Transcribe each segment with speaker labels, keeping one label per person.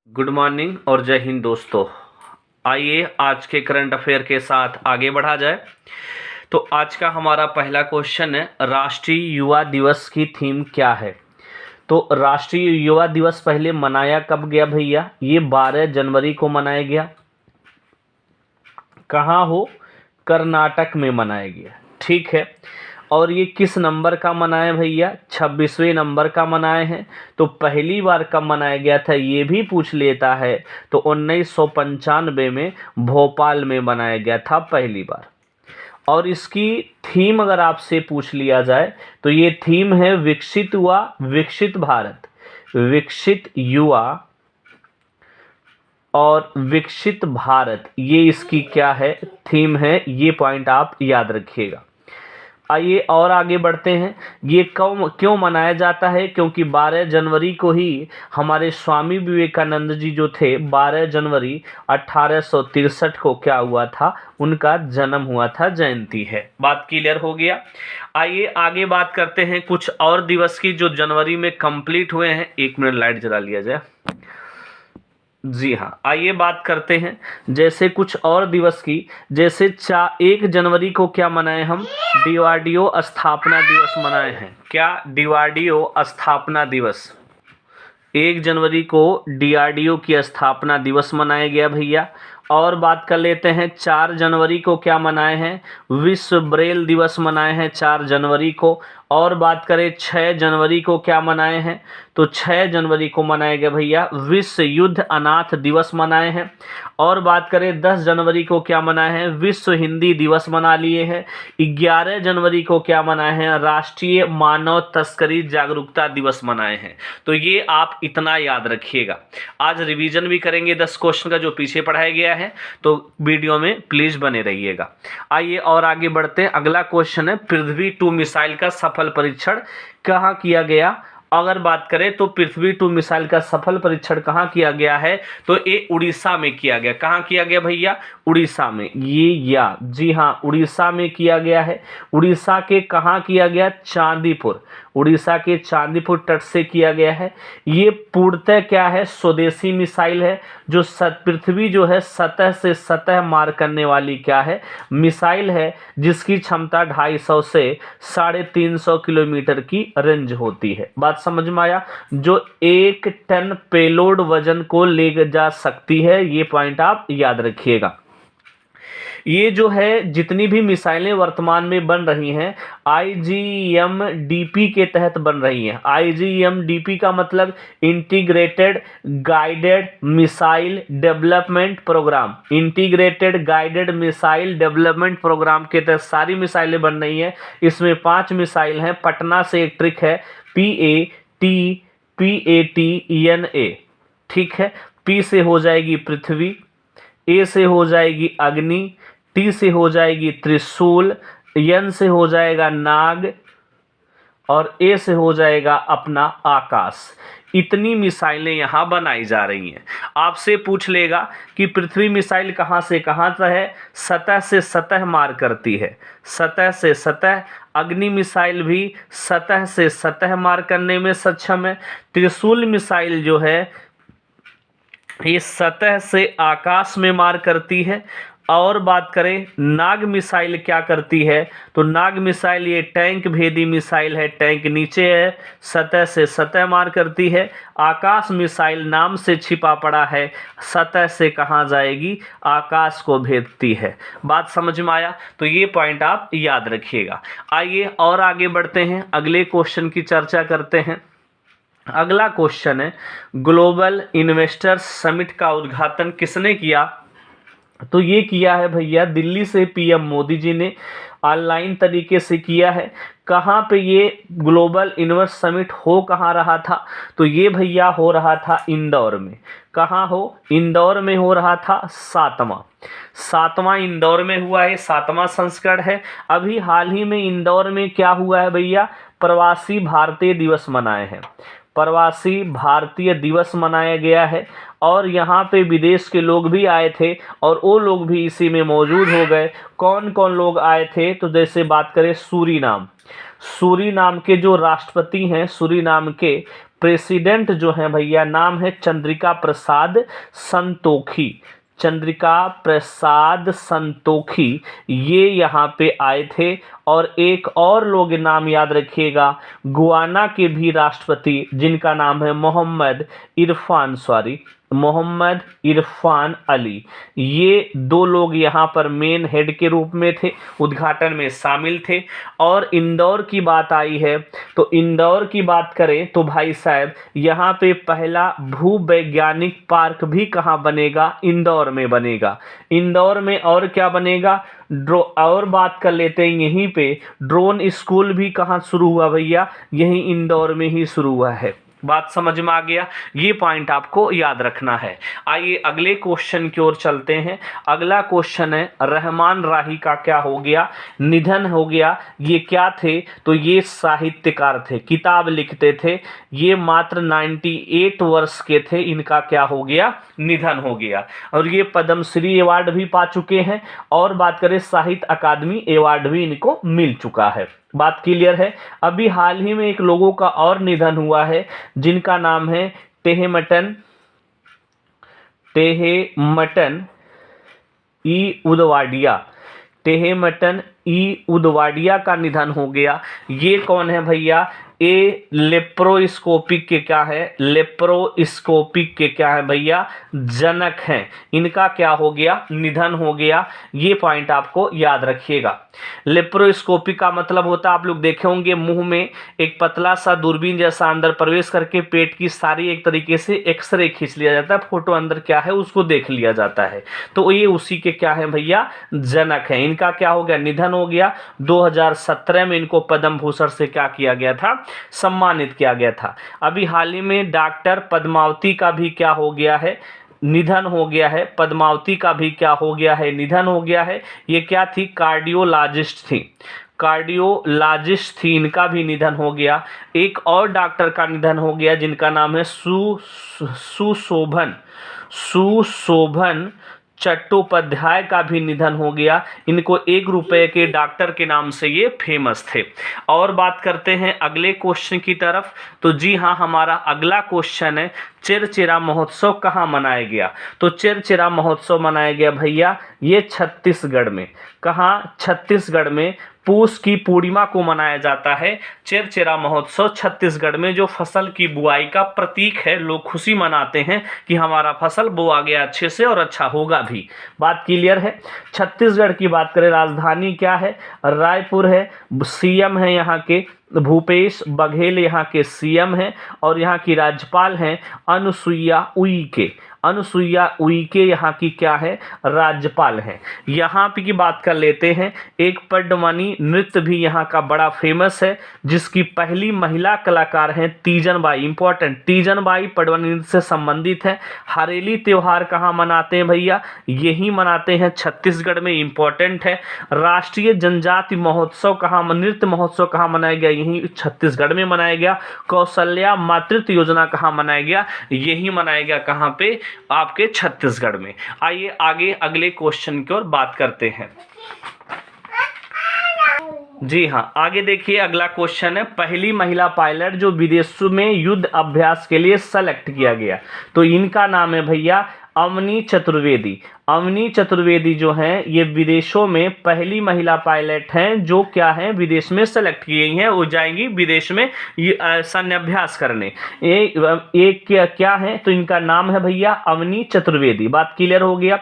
Speaker 1: Good morning और जय हिंद दोस्तों। आइए आज के करंट अफेयर के साथ आगे बढ़ा जाए। तो आज का हमारा पहला क्वेश्चन है, राष्ट्रीय युवा दिवस की थीम क्या है। तो राष्ट्रीय युवा दिवस पहले मनाया कब गया भैया? ये 12 जनवरी को मनाया गया। कहाँ हो? कर्नाटक में मनाया गया। ठीक है। और ये किस नंबर का मनाया भैया? 26वें नंबर का मनाए हैं। तो पहली बार कब मनाया गया था ये भी पूछ लेता है। तो 1995 में भोपाल में मनाया गया था पहली बार। और इसकी थीम अगर आपसे पूछ लिया जाए तो ये थीम है विकसित युवा विकसित भारत। विकसित युवा और विकसित भारत, ये इसकी क्या है? थीम है। ये पॉइंट आप याद रखिएगा। आइए और आगे बढ़ते हैं। ये क्यों मनाया जाता है? क्योंकि 12 जनवरी को ही हमारे स्वामी विवेकानंद जी जो थे, 12 जनवरी 1863 को क्या हुआ था? उनका जन्म हुआ था, जयंती है। बात क्लियर हो गया। आइए आगे बात करते हैं कुछ और दिवस की जो जनवरी में कंप्लीट हुए हैं। 1 मिनट लाइट जला लिया जाए। जी हाँ, आइए बात करते हैं जैसे कुछ और दिवस की। जैसे 1 जनवरी को क्या मनाए हम? डीआरडीओ स्थापना दिवस मनाए हैं। क्या? डीआरडीओ स्थापना दिवस। 1 जनवरी को डीआरडीओ की स्थापना दिवस मनाया गया भैया। और बात कर लेते हैं 4 जनवरी को क्या मनाए हैं? विश्व ब्रेल दिवस मनाए हैं 4 जनवरी को। और बात करें 6 जनवरी को क्या मनाए हैं? तो 6 जनवरी को मनाया गया भैया विश्व युद्ध अनाथ दिवस मनाए हैं। और बात करें 10 जनवरी को क्या मनाए हैं? विश्व हिंदी दिवस मना लिए हैं। 11 जनवरी को क्या मनाए हैं? राष्ट्रीय मानव तस्करी जागरूकता दिवस मनाए हैं। तो ये आप इतना याद रखिएगा। आज रिवीजन भी करेंगे 10 क्वेश्चन का जो पीछे पढ़ाया गया है, तो वीडियो में प्लीज बने रहिएगा। आइए और आगे बढ़ते हैं। अगला क्वेश्चन है, पृथ्वी 2 मिसाइल का सफल परीक्षण कहाँ किया गया? अगर बात करें तो पृथ्वी 2 मिसाइल का सफल परीक्षण कहाँ किया गया है? तो ये उड़ीसा में किया गया। कहाँ किया गया भैया? उड़ीसा में। जी हाँ, उड़ीसा में किया गया है। उड़ीसा के कहाँ किया गया? चांदीपुर। उड़ीसा के चांदीपुर तट से किया गया है। ये पूर्णतः क्या है? स्वदेशी मिसाइल है, जो पृथ्वी जो है सतह से सतह मार करने वाली क्या है? मिसाइल है, जिसकी क्षमता 250 से 350 किलोमीटर की रेंज होती है। बात समझ में आया? जो 1 टन पेलोड वजन को ले जा सकती है। ये पॉइंट आप याद रखिएगा। ये जो है जितनी भी मिसाइलें वर्तमान में बन रही हैं, IGMDP के तहत बन रही हैं। IGMDP का मतलब integrated guided missile development programme. Integrated guided missile development programme के तहत सारी मिसाइलें बन रही हैं। इसमें 5 मिसाइल हैं। पटना से एक ट्रिक है, PATENA। ठीक है। P से हो जाएगी पृथ्वी, A से हो जाएगी अग्नि, T से हो जाएगी त्रिशूल, N से हो जाएगा नाग, और A से हो जाएगा अपना आकाश। इतनी मिसाइलें यहाँ बनाई जा रही हैं। आपसे पूछ लेगा कि पृथ्वी मिसाइल कहाँ से कहाँ तक है? सतह से सतह मार करती है। सतह से सतह। अग्नि मिसाइल भी सतह से सतह मार करने में सक्षम है। त्रिशूल मिसाइल जो है ये सतह से आकाश में मार करती है। और बात करें नाग मिसाइल क्या करती है? तो नाग मिसाइल ये टैंक भेदी मिसाइल है। टैंक नीचे है, सतह से सतह मार करती है। आकाश मिसाइल नाम से छिपा पड़ा है, सतह से कहाँ जाएगी? आकाश को भेदती है। बात समझ में आया? तो ये पॉइंट आप याद रखिएगा। आइए और आगे बढ़ते हैं, अगले क्वेश्चन की चर्चा करते हैं। अगला क्वेश्चन है, ग्लोबल इन्वेस्टर्स समिट का उद्घाटन किसने किया? तो ये किया है भैया दिल्ली से PM मोदी जी ने ऑनलाइन तरीके से किया है। कहाँ पे ये ग्लोबल इन्वेस्ट समिट हो कहाँ रहा था? तो ये भैया हो रहा था इंदौर में। कहाँ हो? इंदौर में हो रहा था। सातवां इंदौर में हुआ है, 7वां संस्करण है। अभी हाल ही में इंदौर में क्या हुआ है भैया? प्रवासी भारतीय दिवस मनाए हैं। प्रवासी भारतीय दिवस मनाया गया है और यहाँ पे विदेश के लोग भी आए थे और वो लोग भी इसी में मौजूद हो गए। कौन कौन लोग आए थे, तो जैसे बात करें सूरीनाम, सूरीनाम के जो राष्ट्रपति हैं, सूरीनाम के प्रेसिडेंट जो हैं भैया, नाम है चंद्रिका प्रसाद संतोखी, चंद्रिका प्रसाद संतोखी, ये यहाँ पे आए थे। और एक और लोग नाम याद रखिएगा, गुयाना के भी राष्ट्रपति जिनका नाम है मोहम्मद इरफान अली, ये दो लोग यहाँ पर मेन हेड के रूप में थे, उद्घाटन में शामिल थे। और इंदौर की बात आई है तो इंदौर की बात करें तो भाई साहब यहाँ पे पहला भूवैज्ञानिक पार्क भी कहाँ बनेगा, इंदौर में बनेगा। इंदौर में और क्या बनेगा, और बात कर लेते हैं यहीं पे, ड्रोन स्कूल भी कहाँ शुरू हुआ भैया, यहीं इंदौर में ही शुरू हुआ है। बात समझ में आ गया, ये पॉइंट आपको याद रखना है। आइए अगले क्वेश्चन की ओर चलते हैं। अगला क्वेश्चन है, रहमान राही का क्या हो गया, निधन हो गया। ये क्या थे, तो ये साहित्यकार थे, किताब लिखते थे, ये मात्र 98 वर्ष के थे, इनका क्या हो गया, निधन हो गया। और ये पद्मश्री अवार्ड भी पा चुके हैं और बात करें साहित्य अकादमी अवार्ड भी इनको मिल चुका है। बात क्लियर है। अभी हाल ही में एक लोगों का और निधन हुआ है जिनका नाम है टेहेमटन ई उदवाडिया, टेहेमटन ई उदवाडिया का निधन हो गया। ये कौन है भैया, ये लेप्रोस्कोपिक के क्या है, लेप्रोस्कोपिक के क्या है भैया, जनक हैं। इनका क्या हो गया, निधन हो गया। ये पॉइंट आपको याद रखिएगा। लेप्रोस्कोपिक का मतलब होता है, आप लोग देखे होंगे, मुंह में एक पतला सा दूरबीन जैसा अंदर प्रवेश करके पेट की सारी एक तरीके से एक्सरे खींच लिया जाता है, फोटो अंदर क्या है उसको देख लिया जाता है। तो ये उसी के क्या है भैया, जनक हैं। इनका क्या हो गया, निधन हो गया। 2017 में इनको पद्म भूषण से क्या किया गया था, सम्मानित किया गया था। अभी हाल ही में डॉक्टर पद्मावती का भी क्या हो गया है, निधन हो गया है। पद्मावती का भी क्या हो गया है, निधन हो गया है। ये क्या थी, कार्डियोलॉजिस्ट थी, कार्डियोलॉजिस्ट थी, इनका भी निधन हो गया। एक और डॉक्टर का निधन हो गया जिनका नाम है सुशोभन चट्टोपाध्याय का भी निधन हो गया। इनको 1 रुपए के डॉक्टर के नाम से ये फेमस थे। और बात करते हैं अगले क्वेश्चन की तरफ। तो जी हाँ, हमारा अगला क्वेश्चन है, चिरचिरा महोत्सव कहाँ मनाया गया। तो चिरचिरा महोत्सव मनाया गया भैया ये छत्तीसगढ़ में। कहाँ, छत्तीसगढ़ में पूस की पूर्णिमा को मनाया जाता है चिरचिरा महोत्सव छत्तीसगढ़ में, जो फसल की बुआई का प्रतीक है। लोग खुशी मनाते हैं कि हमारा फसल बोआ गया अच्छे से और अच्छा होगा भी। बात क्लियर है। छत्तीसगढ़ की बात करें, राजधानी क्या है, रायपुर है। सीएम है यहाँ के भूपेश बघेल, यहाँ के सीएम हैं। और यहाँ की राज्यपाल हैं अनुसुईया उइके। अनुसुईया उइके यहाँ की क्या है, राज्यपाल हैं। यहाँ पे की बात कर लेते हैं, एक पड्डमनी नृत्य भी यहाँ का बड़ा फेमस है, जिसकी पहली महिला कलाकार हैं तीजन बाई। इंपॉर्टेंट, तीजन बाई पड्डमनी नृत्य से संबंधित है। हरेली त्योहार कहाँ मनाते हैं भैया, यही मनाते हैं छत्तीसगढ़ में, इंपॉर्टेंट है। राष्ट्रीय जनजाति महोत्सव कहाँ, नृत्य महोत्सव कहाँ मनाया गया, यही छत्तीसगढ़ में मनाया गया। कौशल्या मातृत्व योजना कहाँ मनाया गया, यही मनाया गया कहाँ पे, आपके छत्तीसगढ़ में। आइए आगे अगले क्वेश्चन की ओर बात करते हैं। जी हाँ, आगे देखिए अगला क्वेश्चन है, पहली महिला पायलट जो विदेशों में युद्ध अभ्यास के लिए सेलेक्ट किया गया। तो इनका नाम है भैया अवनी चतुर्वेदी। अवनी चतुर्वेदी जो हैं ये विदेशों में पहली महिला पायलट हैं जो क्या हैं, विदेश में सेलेक्ट की गई हैं। वो जाएंगी विदेश में सैन्य अभ्यास करने। एक क्या है, तो इनका नाम है भैया अवनी चतुर्वेदी। बात क्लियर हो गया।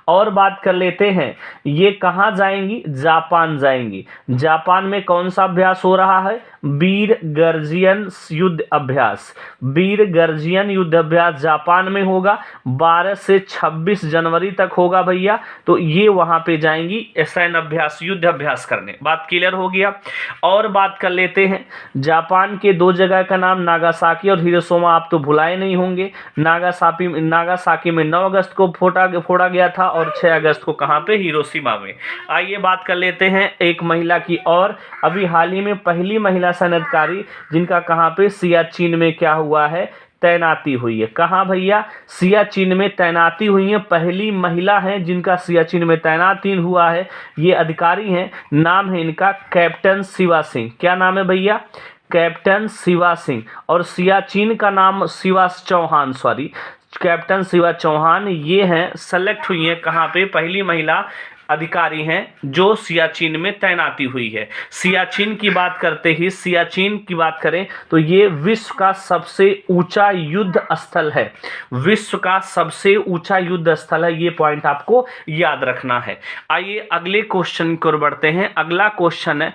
Speaker 1: और बात कर लेते हैं, ये कहाँ जाएंगी, जापान जाएंगी। जापान में कौन सा अभ्यास हो रहा है, वीर गर्जियन युद्ध अभ्यास। वीर गर्जियन युद्ध अभ्यास जापान में होगा, 12 से 26 जनवरी तक होगा भैया। तो ये वहां पे जाएंगी सैन्य अभ्यास, युद्ध अभ्यास करने। बात क्लियर हो गया। और बात कर लेते हैं, जापान के 2 जगह का नाम नागासाकी और हिरोशिमा आप तो भुलाए नहीं होंगे। नागासाकी में 9 अगस्त को फोड़ा गया था और 6 अगस्त को कहाँ पे, हिरोशिमा में। आइए बात कर लेते हैं एक महिला की और। अभी हाल ही में पहली महिला सनदकारी जिनका कहाँ पे, सियाचिन में क्या हुआ है, तैनाती हुई है। कहाँ भैया, सियाचिन में तैनाती हुई है। पहली महिला हैं जिनका सियाचिन में तैनाती हुआ है। ये अधिकारी हैं, नाम है इनका कैप्टन शिवा सिंह। क्या नाम है भैया, कैप्टन शिवा सिंह। और सियाचिन का नाम शिवा चौहान, सॉरी कैप्टन शिवा चौहान, ये हैं सेलेक्ट हुई हैं कहाँ पे, पहली महिला अधिकारी हैं जो सियाचिन में तैनाती हुई है। सियाचिन की बात करते ही, सियाचिन की बात करें तो ये विश्व का सबसे ऊंचा युद्ध स्थल है। विश्व का सबसे ऊंचा युद्ध स्थल है, ये पॉइंट आपको याद रखना है। आइए अगले क्वेश्चन की ओर बढ़ते हैं। अगला क्वेश्चन है,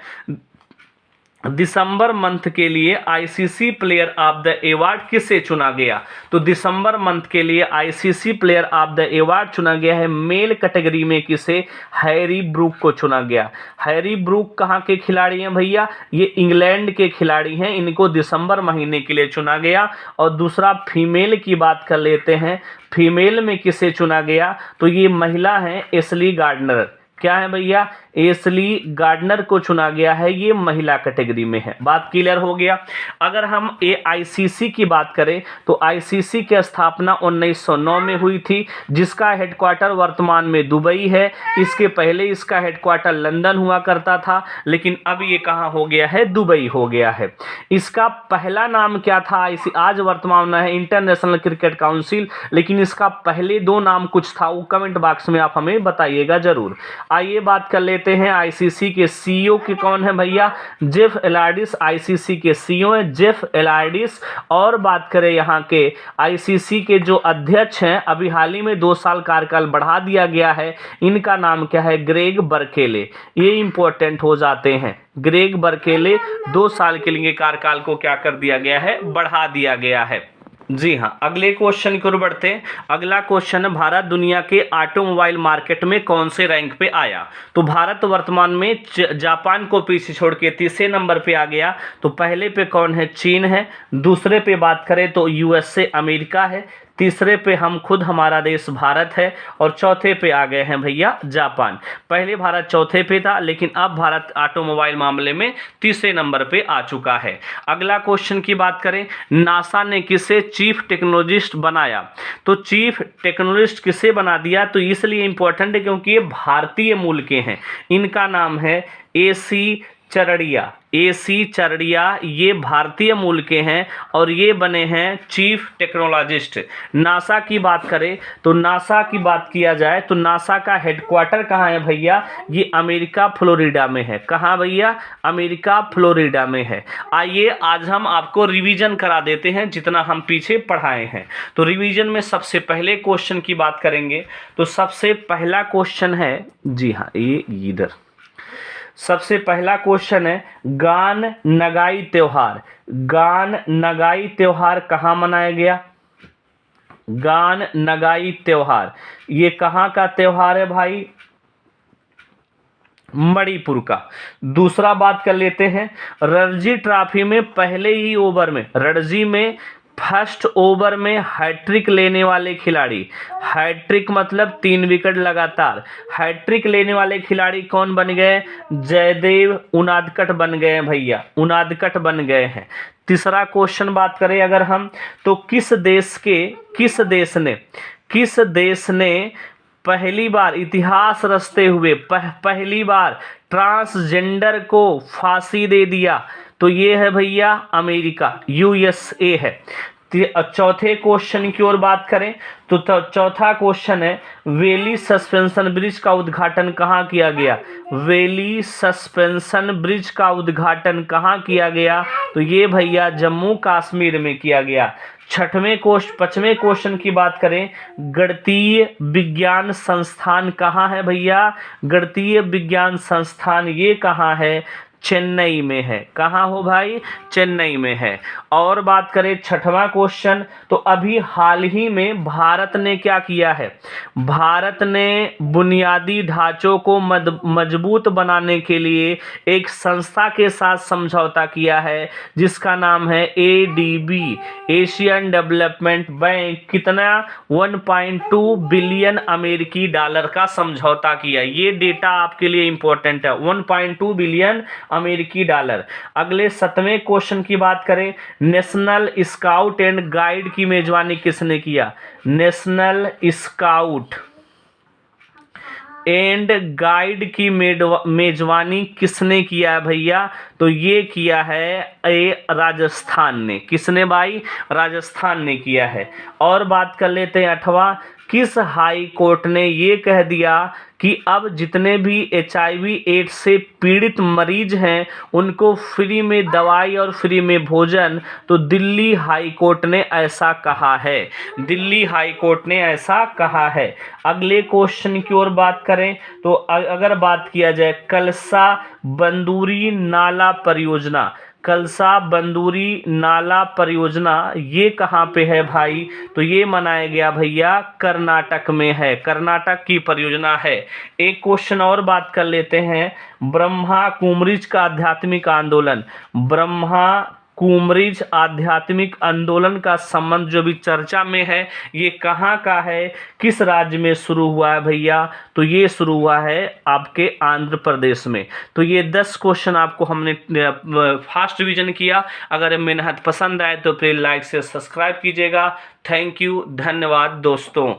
Speaker 1: दिसंबर मंथ के लिए ICC player of the award किसे चुना गया। तो दिसंबर मंथ के लिए ICC player of the award चुना गया है मेल कैटेगरी में किसे, हैरी ब्रूक को चुना गया। हैरी ब्रूक कहाँ के खिलाड़ी हैं भैया, ये इंग्लैंड के खिलाड़ी हैं, इनको दिसंबर महीने के लिए चुना गया। और दूसरा फीमेल की बात कर लेते हैं, फीमेल में किसे चुना गया, तो ये महिला हैं एशली गार्डनर। क्या है भैया, एशली गार्डनर को चुना गया है, ये महिला कैटेगरी में है। बात क्लियर हो गया। अगर हम आईसीसी की बात करें तो आईसीसी की स्थापना 1909 में हुई थी, जिसका हेडक्वार्टर वर्तमान में दुबई है। इसके पहले इसका हेडक्वार्टर लंदन हुआ करता था, लेकिन अब ये कहाँ हो गया है, दुबई हो गया है। इसका पहला नाम क्या था, आज वर्तमान में है इंटरनेशनल क्रिकेट काउंसिल, लेकिन इसका पहले 2 नाम कुछ था, वो कमेंट बॉक्स में आप हमें बताइएगा जरूर। आइए बात कर लेते हैं आईसीसी के सीईओ के कौन है भैया, जेफ एलार्डिस आईसीसी के सीईओ है, जेफ एलार्डिस। और बात करें यहाँ के आईसीसी के जो अध्यक्ष हैं, अभी हाल ही में 2 साल कार्यकाल बढ़ा दिया गया है, इनका नाम क्या है, ग्रेग बर्केले। ये इंपॉर्टेंट हो जाते हैं, ग्रेग बर्केले 2 साल के लिए कार्यकाल को क्या कर दिया गया है, बढ़ा दिया गया है। जी हाँ, अगले क्वेश्चन की ओर बढ़ते हैं। अगला क्वेश्चन है, भारत दुनिया के ऑटोमोबाइल मार्केट में कौन से रैंक पे आया। तो भारत वर्तमान में जापान को पीछे छोड़ के तीसरे नंबर पे आ गया। तो पहले पे कौन है, चीन है। दूसरे पे बात करें तो यूएसए अमेरिका है। तीसरे पे हम खुद हमारा देश भारत है। और चौथे पे आ गए हैं भैया जापान। पहले भारत चौथे पे था, लेकिन अब भारत ऑटोमोबाइल मामले में तीसरे नंबर पे आ चुका है। अगला क्वेश्चन की बात करें, नासा ने किसे चीफ टेक्नोलॉजिस्ट बनाया। तो चीफ टेक्नोलॉजिस्ट किसे बना दिया, तो इसलिए इंपॉर्टेंट है क्योंकि ये भारतीय मूल के हैं। इनका नाम है एसी चरड़िया। एसी चरड़िया, ये भारतीय मूल के हैं और ये बने हैं चीफ टेक्नोलॉजिस्ट। नासा की बात करें तो नासा की बात किया जाए तो नासा का हेडक्वार्टर कहाँ है भैया, ये अमेरिका फ्लोरिडा में है। कहाँ भैया, अमेरिका फ्लोरिडा में है। आइए आज हम आपको रिवीजन करा देते हैं जितना हम पीछे पढ़ाए हैं। तो रिवीजन में सबसे पहले क्वेश्चन की बात करेंगे तो सबसे पहला क्वेश्चन है, जी हाँ ये इधर सबसे पहला क्वेश्चन है, गान नगाई त्योहार। गान नगाई त्योहार कहाँ मनाया गया, गान नगाई त्योहार ये कहाँ का त्योहार है भाई, मणिपुर का। दूसरा बात कर लेते हैं, रणजी ट्रॉफी में पहले ही ओवर में, रणजी में फर्स्ट ओवर में हैट्रिक लेने वाले खिलाड़ी, हैट्रिक मतलब 3 विकेट लगातार, हैट्रिक लेने वाले खिलाड़ी कौन बन गए, जयदेव उनादकट बन गए भैया, उनादकट बन गए हैं। तीसरा क्वेश्चन बात करें अगर हम तो किस देश ने पहली बार इतिहास रचते हुए पहली बार ट्रांसजेंडर को फांसी दे दिया, तो ये है भैया अमेरिका, यूएसए है। चौथे क्वेश्चन की ओर बात करें तो चौथा क्वेश्चन है, वेली सस्पेंशन ब्रिज का उद्घाटन कहाँ किया गया, वेली सस्पेंशन ब्रिज का उद्घाटन कहाँ किया गया, तो ये भैया जम्मू कश्मीर में किया गया। पांचवें क्वेश्चन की बात करें, गणितीय विज्ञान संस्थान कहाँ है भैया, गणितीय विज्ञान संस्थान ये कहाँ है, चेन्नई में है। कहाँ हो भाई? चेन्नई में है। और बात करें छठवां क्वेश्चन, तो अभी हाल ही में भारत ने क्या किया है? भारत ने बुनियादी ढांचों को मजबूत बनाने के लिए एक संस्था के साथ समझौता किया है जिसका नाम है ADB, एशियन डेवलपमेंट बैंक। कितना? 1.2 बिलियन अमेरिकी डॉलर का समझौता किया। ये डेटा आपके लिए इंपॉर्टेंट है, 1.2 बिलियन अमेरिकी डॉलर। अगले 7वें क्वेश्चन की बात करें, नेशनल स्काउट एंड गाइड की मेजबानी किसने किया? नेशनल स्काउट एंड गाइड की मेजबानी किसने किया है भैया? तो ये किया है राजस्थान ने। किसने भाई? राजस्थान ने किया है। और बात कर लेते हैं 8वां, किस हाई कोर्ट ने ये कह दिया कि अब जितने भी HIV एड्स से पीड़ित मरीज हैं उनको फ्री में दवाई और फ्री में भोजन? तो दिल्ली हाई कोर्ट ने ऐसा कहा है। दिल्ली हाई कोर्ट ने ऐसा कहा है। अगले क्वेश्चन की ओर बात करें तो अगर बात किया जाए कलसा बंदूरी नाला परियोजना, कलसा बंदूरी नाला परियोजना ये कहाँ पे है भाई? तो ये मनाया गया भैया कर्नाटक में है। कर्नाटक की परियोजना है। एक क्वेश्चन और बात कर लेते हैं, ब्रह्मा कुमारिज का आध्यात्मिक आंदोलन, ब्रह्मा कुमारिज आध्यात्मिक आंदोलन का संबंध जो भी चर्चा में है ये कहाँ का है? किस राज्य में शुरू हुआ है भैया? तो ये शुरू हुआ है आपके आंध्र प्रदेश में। तो ये 10 क्वेश्चन आपको हमने फास्ट रिवीजन किया। अगर मेहनत पसंद आए तो प्लीज लाइक से सब्सक्राइब कीजिएगा। थैंक यू, धन्यवाद दोस्तों।